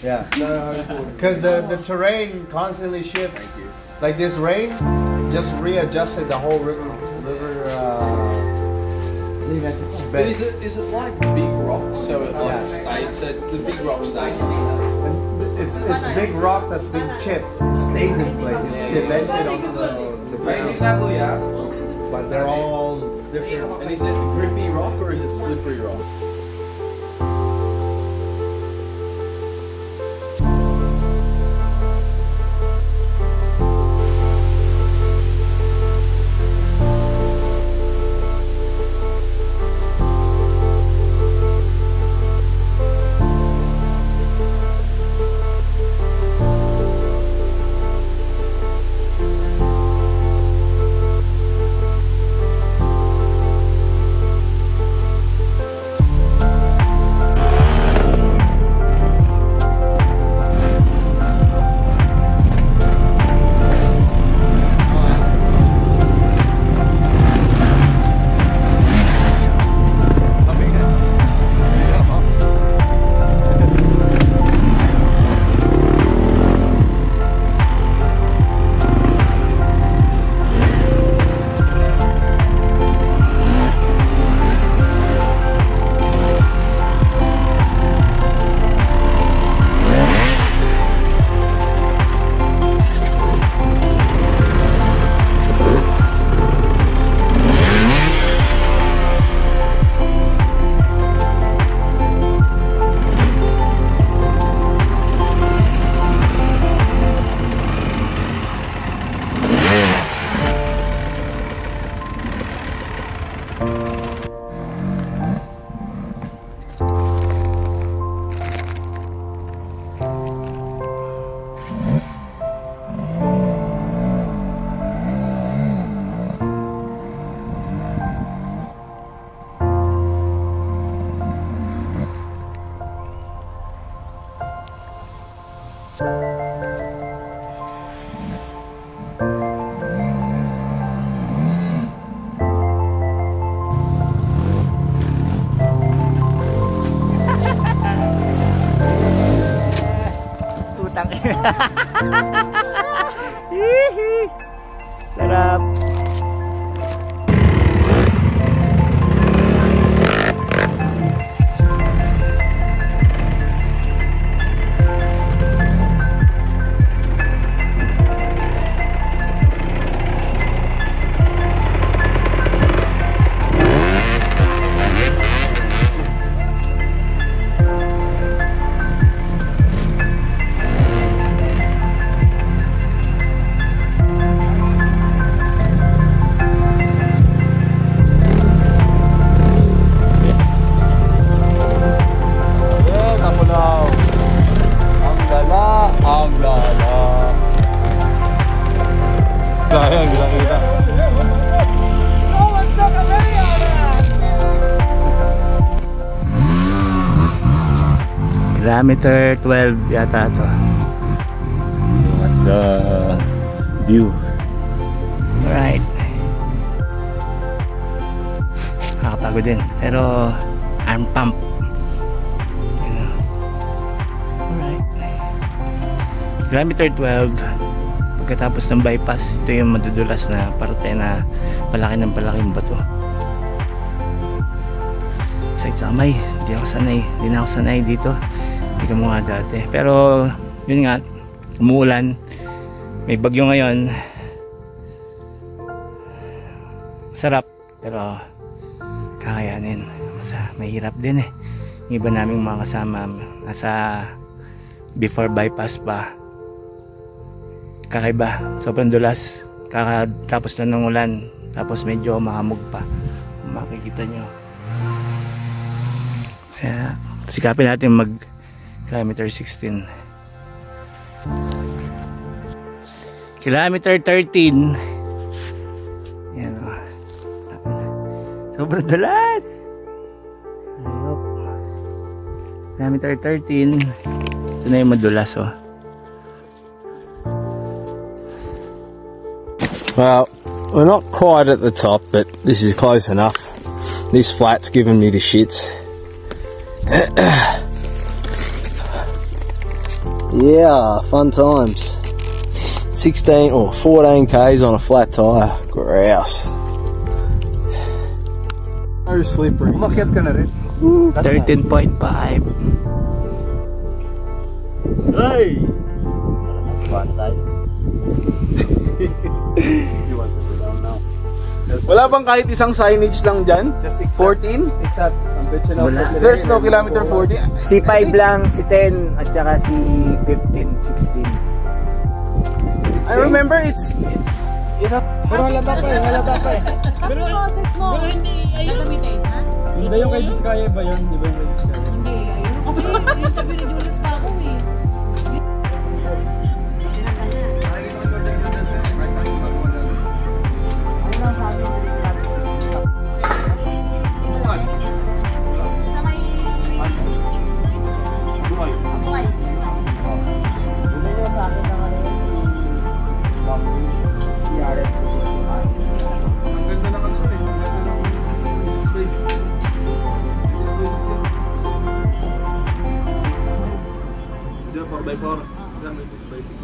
Yeah, because the terrain constantly shifts. Like this rain just readjusted the whole river bed. Is it like big rocks? So it like stays. So the big rock stays. It's big rocks that's been chipped. It stays in place. It's cemented onto the ground. But they're all different. And is it grippy rock or is it slippery rock? Sarap. Kilometer 12 yata to. At the view. Alright. Nakakapagod din. Pero arm pump. Alright. Kilometer 12. Pagkatapos ng bypass, ito yung madudulas na parte na palaki ng palaking bato. Sa Itamay, hindi na ako sanay dito. Hindi ka mga dati. Pero yun nga, umuulan, may bagyo ngayon. Sarap, pero kakayanin. Mahirap din eh. Yung iba naming mga kasama nasa before bypass pa, kakaiba, sobrang dulas. Kakatapos na ng ulan, tapos medyo mahamog pa, makikita nyo. Kaya sikapin natin mag kilometer 16. Kilometer 13. Yan o. Sobrang dulas. Ayop. Kilometer 13. Ito na yung madulas o. Well, we're not quite at the top, but this is close enough. This flat's giving me the shits. Yeah, fun times. 16 or 14 k's on a flat tire. Grouse. Are slippery. Umakyat ka na rin. 13.5. Hey! Wala bang kahit isang signage lang dyan? Just accept. 14? Exact. Ambition of Wala. There's no kilometer 40? Si 5 lang, si 10, at saka si 15, 16. I remember it's pero halata pa eh. Pero process mo. Pero hindi, ayun. Gagamitin, ha? Hindi yung kay Diskaya ba yun? Di ba yung kay Diskaya? Hindi, ayun. Kasi yung sabi ni Julius pa ako eh. Ayun lang sabi ni Sa may... Buhay. Bumili sa akin ng ano yun, si RF. Ang ganda ng kanso eh. Ang ganda ng spaces. Diyan 4x4. Diyan may spaces.